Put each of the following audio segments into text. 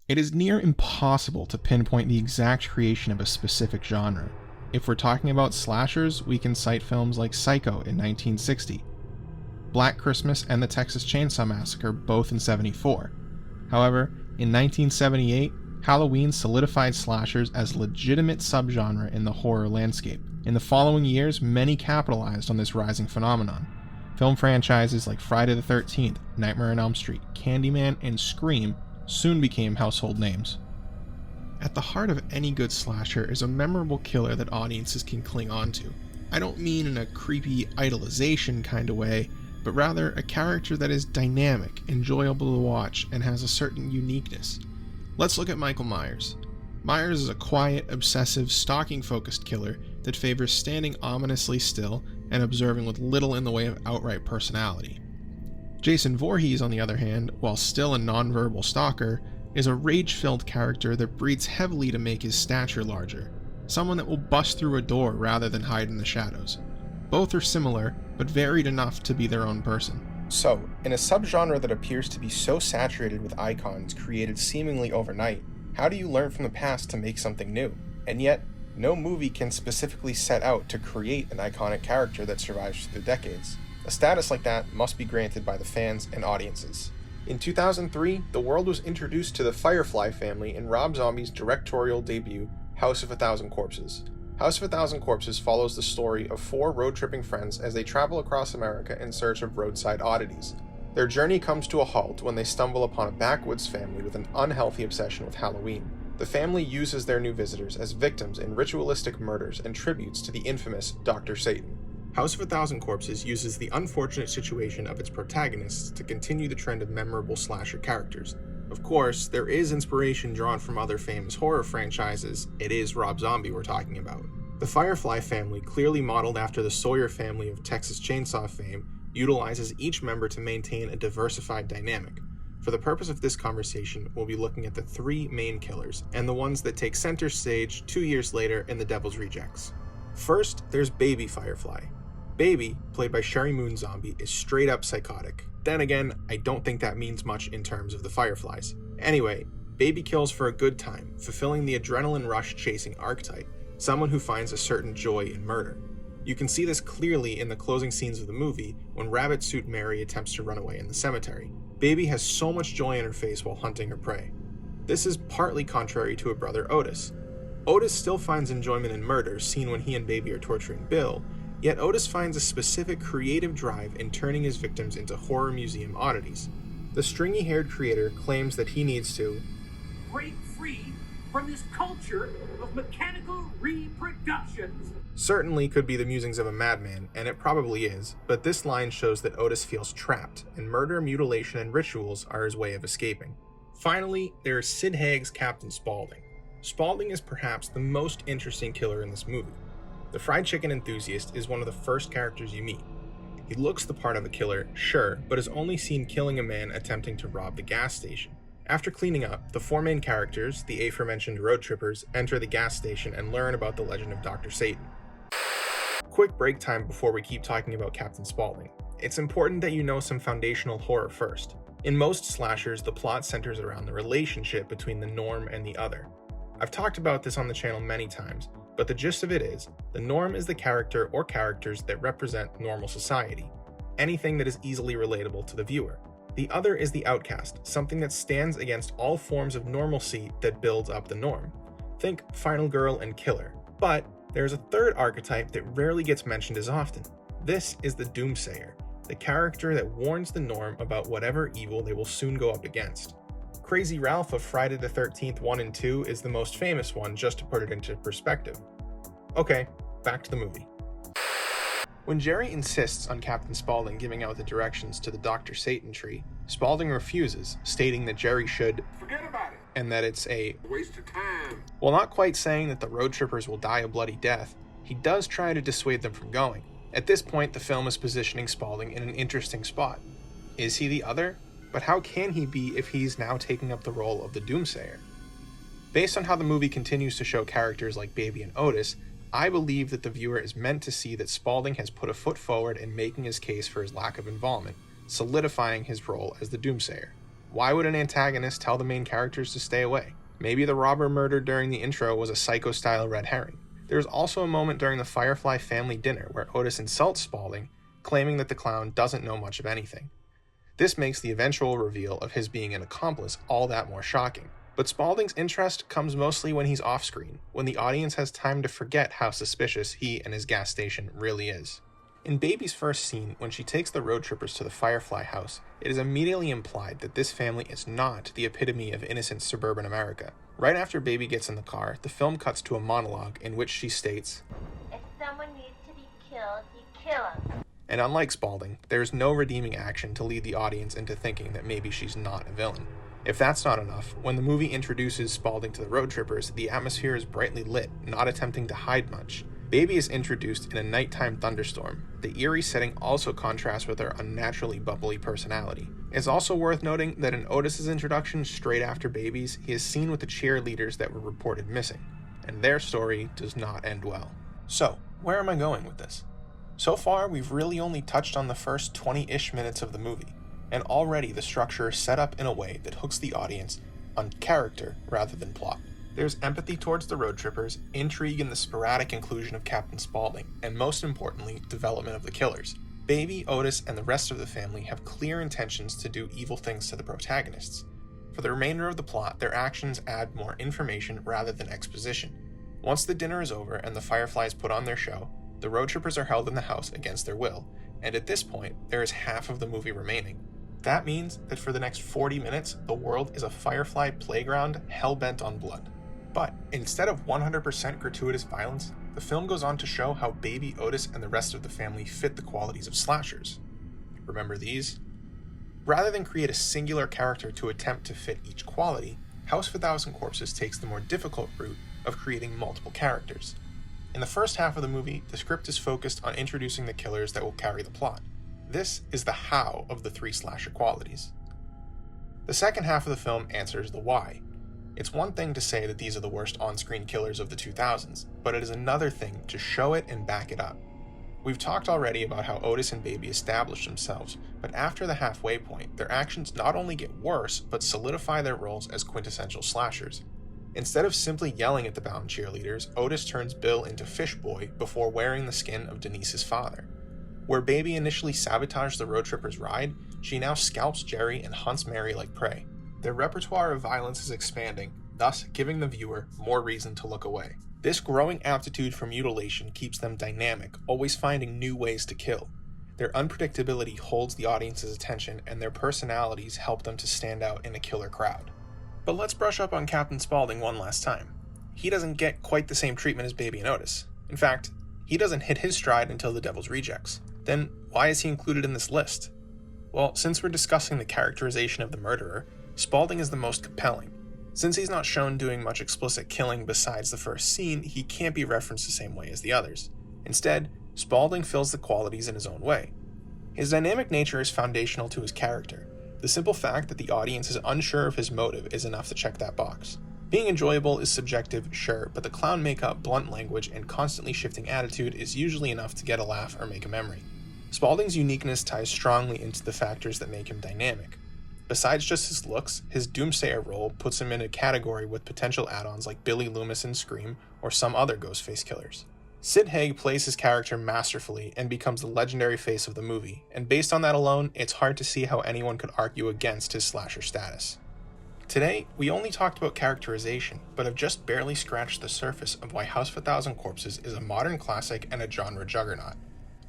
It is near impossible to pinpoint the exact creation of a specific genre. If we're talking about slashers, we can cite films like Psycho in 1960, Black Christmas and the Texas Chainsaw Massacre both in 1974. However, in 1978, Halloween solidified slashers as a legitimate subgenre in the horror landscape. In the following years, many capitalized on this rising phenomenon. Film franchises like Friday the 13th, Nightmare on Elm Street, Candyman, and Scream soon became household names. At the heart of any good slasher is a memorable killer that audiences can cling on to. I don't mean in a creepy idolization kind of way, but rather a character that is dynamic, enjoyable to watch, and has a certain uniqueness. Let's look at Michael Myers. Myers is a quiet, obsessive, stalking-focused killer that favors standing ominously still and observing with little in the way of outright personality. Jason Voorhees, on the other hand, while still a nonverbal stalker, is a rage-filled character that breathes heavily to make his stature larger, someone that will bust through a door rather than hide in the shadows. Both are similar, but varied enough to be their own person. So, in a subgenre that appears to be so saturated with icons created seemingly overnight, how do you learn from the past to make something new? And yet, no movie can specifically set out to create an iconic character that survives through the decades. A status like that must be granted by the fans and audiences. In 2003, the world was introduced to the Firefly family in Rob Zombie's directorial debut, House of a Thousand Corpses. House of a Thousand Corpses follows the story of 4 road-tripping friends as they travel across America in search of roadside oddities. Their journey comes to a halt when they stumble upon a backwoods family with an unhealthy obsession with Halloween. The family uses their new visitors as victims in ritualistic murders and tributes to the infamous Dr. Satan. House of a Thousand Corpses uses the unfortunate situation of its protagonists to continue the trend of memorable slasher characters. Of course, there is inspiration drawn from other famous horror franchises. It is Rob Zombie we're talking about. The Firefly family, clearly modeled after the Sawyer family of Texas Chainsaw fame, utilizes each member to maintain a diversified dynamic. For the purpose of this conversation, we'll be looking at the 3 main killers, and the ones that take center stage 2 years later in The Devil's Rejects. First, there's Baby Firefly. Baby, played by Sherry Moon Zombie, is straight up psychotic. Then again, I don't think that means much in terms of the Fireflies. Anyway, Baby kills for a good time, fulfilling the adrenaline rush chasing archetype, someone who finds a certain joy in murder. You can see this clearly in the closing scenes of the movie when Rabbit Suit Mary attempts to run away in the cemetery. Baby has so much joy in her face while hunting her prey. This is partly contrary to her brother Otis. Otis still finds enjoyment in murder, seen when he and Baby are torturing Bill, yet Otis finds a specific creative drive in turning his victims into horror museum oddities. The stringy-haired creator claims that he needs to break free from this culture of mechanical reproductions. Certainly could be the musings of a madman, and it probably is, but this line shows that Otis feels trapped, and murder, mutilation, and rituals are his way of escaping. Finally, there is Sid Haig's Captain Spaulding. Spaulding is perhaps the most interesting killer in this movie. The fried chicken enthusiast is one of the first characters you meet. He looks the part of a killer, sure, but is only seen killing a man attempting to rob the gas station. After cleaning up, the 4 main characters, the aforementioned road trippers, enter the gas station and learn about the legend of Dr. Satan. Quick break time before we keep talking about Captain Spaulding. It's important that you know some foundational horror first. In most slashers, the plot centers around the relationship between the norm and the other. I've talked about this on the channel many times, but the gist of it is, the norm is the character or characters that represent normal society, anything that is easily relatable to the viewer. The other is the outcast, something that stands against all forms of normalcy that builds up the norm. Think Final Girl and Killer. But there's a third archetype that rarely gets mentioned as often. This is the Doomsayer, the character that warns the norm about whatever evil they will soon go up against. Crazy Ralph of Friday the 13th 1 and 2 is the most famous one, just to put it into perspective. Okay, back to the movie. When Jerry insists on Captain Spaulding giving out the directions to the Dr. Satan tree, Spaulding refuses, stating that Jerry should forget about it and that it's a waste of time. While not quite saying that the road trippers will die a bloody death, he does try to dissuade them from going. At this point, the film is positioning Spaulding in an interesting spot. Is he the other? But how can he be if he's now taking up the role of the Doomsayer? Based on how the movie continues to show characters like Baby and Otis, I believe that the viewer is meant to see that Spaulding has put a foot forward in making his case for his lack of involvement, solidifying his role as the Doomsayer. Why would an antagonist tell the main characters to stay away? Maybe the robber murdered during the intro was a Psycho-style red herring. There's also a moment during the Firefly family dinner where Otis insults Spaulding, claiming that the clown doesn't know much of anything. This makes the eventual reveal of his being an accomplice all that more shocking. But Spaulding's interest comes mostly when he's off-screen, when the audience has time to forget how suspicious he and his gas station really is. In Baby's first scene, when she takes the road trippers to the Firefly house, it is immediately implied that this family is not the epitome of innocent suburban America. Right after Baby gets in the car, the film cuts to a monologue in which she states, "If someone needs to be killed, you kill him." And unlike Spaulding, there is no redeeming action to lead the audience into thinking that maybe she's not a villain. If that's not enough, when the movie introduces Spaulding to the road trippers, the atmosphere is brightly lit, not attempting to hide much. Baby is introduced in a nighttime thunderstorm. The eerie setting also contrasts with her unnaturally bubbly personality. It's also worth noting that in Otis's introduction straight after Baby's, he is seen with the cheerleaders that were reported missing, and their story does not end well. So, where am I going with this? So far, we've really only touched on the first 20-ish minutes of the movie, and already the structure is set up in a way that hooks the audience on character rather than plot. There's empathy towards the road trippers, intrigue in the sporadic inclusion of Captain Spaulding, and most importantly, development of the killers. Baby, Otis, and the rest of the family have clear intentions to do evil things to the protagonists. For the remainder of the plot, their actions add more information rather than exposition. Once the dinner is over and the Fireflies put on their show, the road trippers are held in the house against their will, and at this point, there is half of the movie remaining. That means that for the next 40 minutes, the world is a Firefly playground hell-bent on blood. But instead of 100% gratuitous violence, the film goes on to show how Baby, Otis, and the rest of the family fit the qualities of slashers. Remember these? Rather than create a singular character to attempt to fit each quality, House of a Thousand Corpses takes the more difficult route of creating multiple characters. In the first half of the movie, the script is focused on introducing the killers that will carry the plot. This is the how of the three slasher qualities. The second half of the film answers the why. It's one thing to say that these are the worst on-screen killers of the 2000s, but it is another thing to show it and back it up. We've talked already about how Otis and Baby establish themselves, but after the halfway point, their actions not only get worse, but solidify their roles as quintessential slashers. Instead of simply yelling at the bound cheerleaders, Otis turns Bill into Fish Boy before wearing the skin of Denise's father. Where Baby initially sabotaged the road trippers' ride, she now scalps Jerry and hunts Mary like prey. Their repertoire of violence is expanding, thus giving the viewer more reason to look away. This growing aptitude for mutilation keeps them dynamic, always finding new ways to kill. Their unpredictability holds the audience's attention, and their personalities help them to stand out in a killer crowd. But let's brush up on Captain Spaulding one last time. He doesn't get quite the same treatment as Baby and Otis. In fact, he doesn't hit his stride until The Devil's Rejects. Then why is he included in this list? Well, since we're discussing the characterization of the murderer, Spaulding is the most compelling. Since he's not shown doing much explicit killing besides the first scene, he can't be referenced the same way as the others. Instead, Spaulding fills the qualities in his own way. His dynamic nature is foundational to his character. The simple fact that the audience is unsure of his motive is enough to check that box. Being enjoyable is subjective, sure, but the clown makeup, blunt language, and constantly shifting attitude is usually enough to get a laugh or make a memory. Spaulding's uniqueness ties strongly into the factors that make him dynamic. Besides just his looks, his doomsayer role puts him in a category with potential add-ons like Billy Loomis in Scream or some other Ghostface killers. Sid Haig plays his character masterfully and becomes the legendary face of the movie, and based on that alone, it's hard to see how anyone could argue against his slasher status. Today, we only talked about characterization, but have just barely scratched the surface of why House of a Thousand Corpses is a modern classic and a genre juggernaut.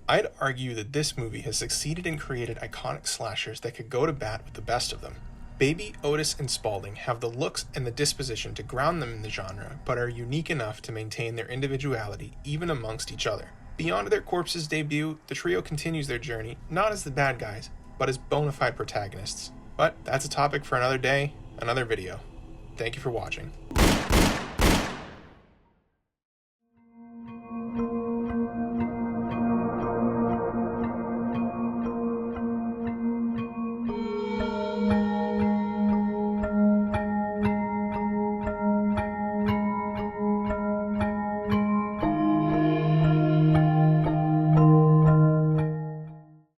I'd argue that this movie has succeeded and created iconic slashers that could go to bat with the best of them. Baby, Otis, and Spaulding have the looks and the disposition to ground them in the genre, but are unique enough to maintain their individuality even amongst each other. Beyond their corpses' debut, the trio continues their journey, not as the bad guys, but as bona fide protagonists. But that's a topic for another day, another video. Thank you for watching.